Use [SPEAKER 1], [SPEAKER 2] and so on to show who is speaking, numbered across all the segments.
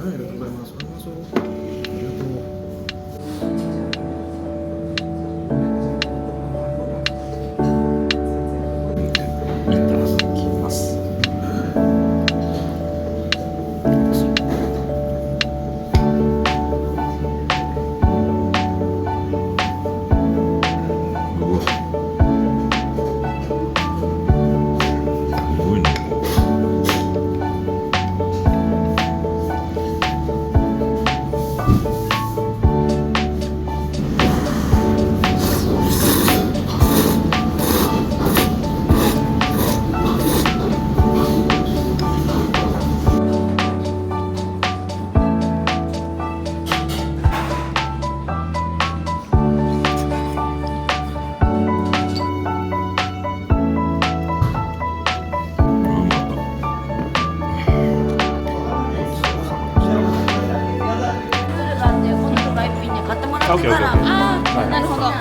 [SPEAKER 1] ありがとうございます。ありがとう。いただきます。うわ、すごいね。
[SPEAKER 2] オッケーオッケー。
[SPEAKER 3] ああ、なるほど。なん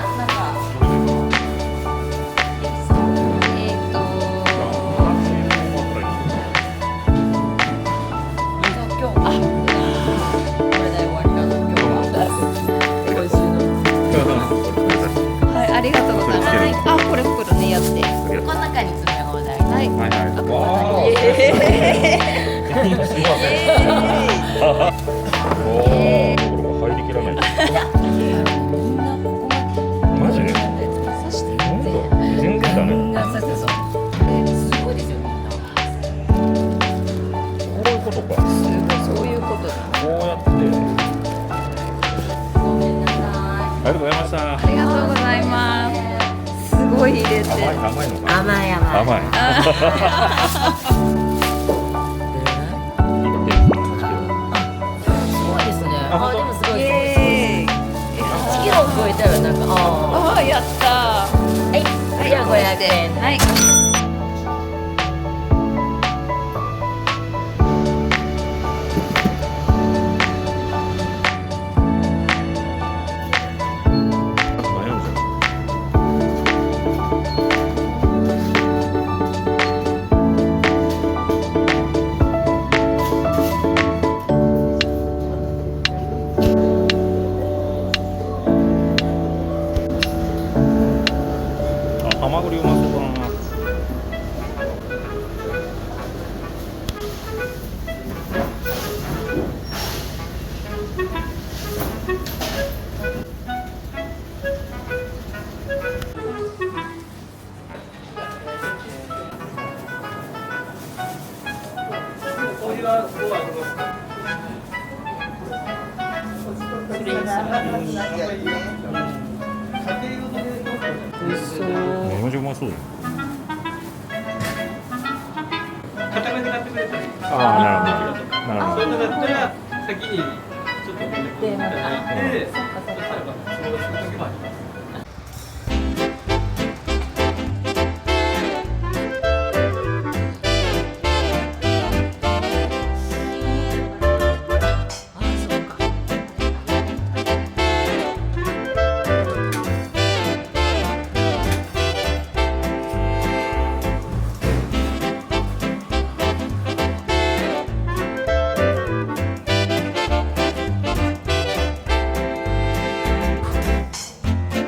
[SPEAKER 3] か今日これで終わりかな。今日は美味しいの。はい、ありがとうございます。あ、これ袋ねやって。
[SPEAKER 4] この中に詰め放題。はい。
[SPEAKER 2] はいはい。
[SPEAKER 4] あ、
[SPEAKER 2] わ
[SPEAKER 4] すいません。
[SPEAKER 2] おお、入りきらない。
[SPEAKER 4] みんなここ
[SPEAKER 2] マジで？
[SPEAKER 4] 刺してる
[SPEAKER 2] 本当？全然だね。
[SPEAKER 4] みんな刺してそう。すごいですよみんな。
[SPEAKER 2] こういうことか。
[SPEAKER 3] そういうことだ。
[SPEAKER 2] こうやって。
[SPEAKER 4] ごめんなさ
[SPEAKER 2] ありがとうございました。
[SPEAKER 3] ありがとうございます。すごい入れて。
[SPEAKER 2] 甘いのか
[SPEAKER 4] い。
[SPEAKER 2] な。
[SPEAKER 4] 甘い甘い。
[SPEAKER 2] 甘い。
[SPEAKER 4] すごいですね。あ、でもすごい
[SPEAKER 3] イ
[SPEAKER 4] です。
[SPEAKER 3] エーイ。
[SPEAKER 4] 1キロを超えたらなんか
[SPEAKER 3] ああ、やったー。
[SPEAKER 4] はい。じゃあ500円。
[SPEAKER 3] はい。
[SPEAKER 2] 悩むじゃん。あ、ハマグリうまそうだな。めちゃうまそうだよ。
[SPEAKER 5] 固めて買ってくれたらいい。
[SPEAKER 2] ああ、なるほど。なるほど。
[SPEAKER 5] それだったら先にちょっとみんなこういただいて、そしたらそのする時もあります。
[SPEAKER 4] す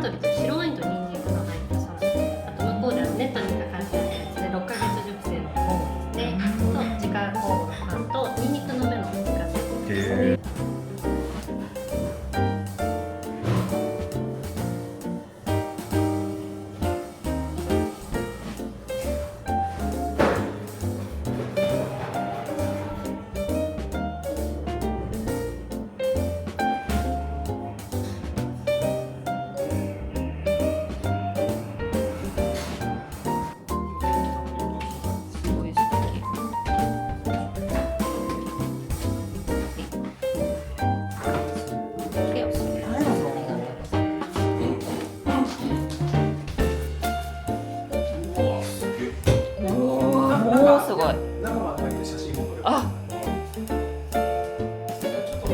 [SPEAKER 6] 鶏と白ワインとニンニクの入ったサラダ、あと向こうではネットに書かれてあるやつで6ヶ月熟成のコーンでと自家酵母のパンとニンニクの芽の自家製
[SPEAKER 2] へ
[SPEAKER 3] すごい素敵。手をする。もうすごい。
[SPEAKER 1] 中まで入って写真も撮れば。
[SPEAKER 3] あ、
[SPEAKER 1] ちょっと本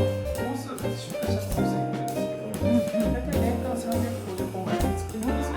[SPEAKER 1] 数が出荷者数制限なんですけど、大体年間350本ぐらい作ってます。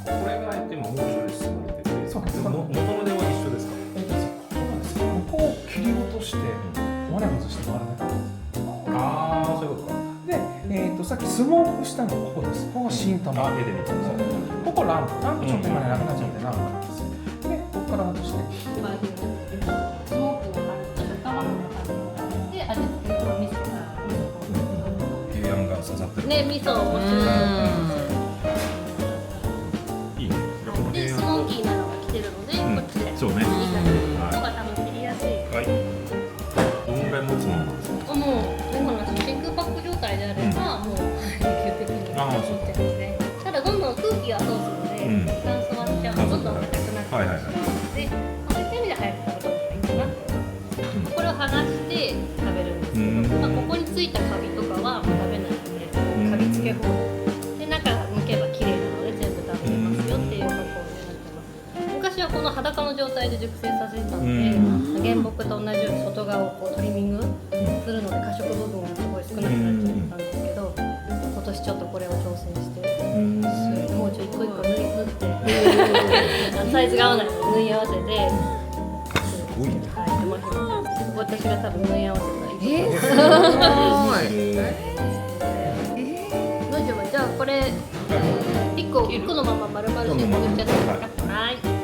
[SPEAKER 2] これがでも面白い質問でて、
[SPEAKER 1] そうなんです。
[SPEAKER 2] 元のでは一緒ですか？
[SPEAKER 1] ここを切り落として骨外して割らなかった。
[SPEAKER 2] ああ、そういうことか。
[SPEAKER 1] で、さっきスモークしたのここです。ここが新玉。
[SPEAKER 2] あ、絵で見たんですね。
[SPEAKER 1] ここランプちょっと今ねなくなっちゃってランプなんですよ。で、ここから外して。
[SPEAKER 6] スモークの感じとかで味付けの味噌が
[SPEAKER 2] 牛やんが刺さってる。
[SPEAKER 6] ね、味噌面白い。
[SPEAKER 2] いいね。
[SPEAKER 6] で、スモーキーなのが来てるので、
[SPEAKER 2] うん
[SPEAKER 6] こっちで
[SPEAKER 2] そうね。
[SPEAKER 6] いいかなのが多分切りやすい。
[SPEAKER 2] はい。どんぐらい持つものなんですか？
[SPEAKER 6] もう、でも真空パック状態であれば、もう、急的に
[SPEAKER 2] あー
[SPEAKER 6] 持ってるので、ただどんどん空気が通すので、
[SPEAKER 2] うん
[SPEAKER 6] 乾燥はしちゃうとどんどん硬くなって
[SPEAKER 2] はいはいはい。
[SPEAKER 6] で、そういった意味で早く食べた方がいいかな。これを剥がして食べるんですけど、まあ、ここについたカビとかはもう食べないので、カビ付け法で中剥けば綺麗なので全部食べれますよっていう加工になってます。昔はこの裸の状態で熟成させてたので、原木と同じように外側をこうトリミングするので過食部分がすごい少なくなっちゃったんですけど、今年ちょっとこれを挑戦して、もう一個一個縫ってサイズが合わないので縫い合わせて、
[SPEAKER 2] すごいね。
[SPEAKER 6] はい、手間暇私が多分縫い合わせたらいい。どうしようか、じゃあこれ一個のまま丸々して作っちゃっていいですか。はい。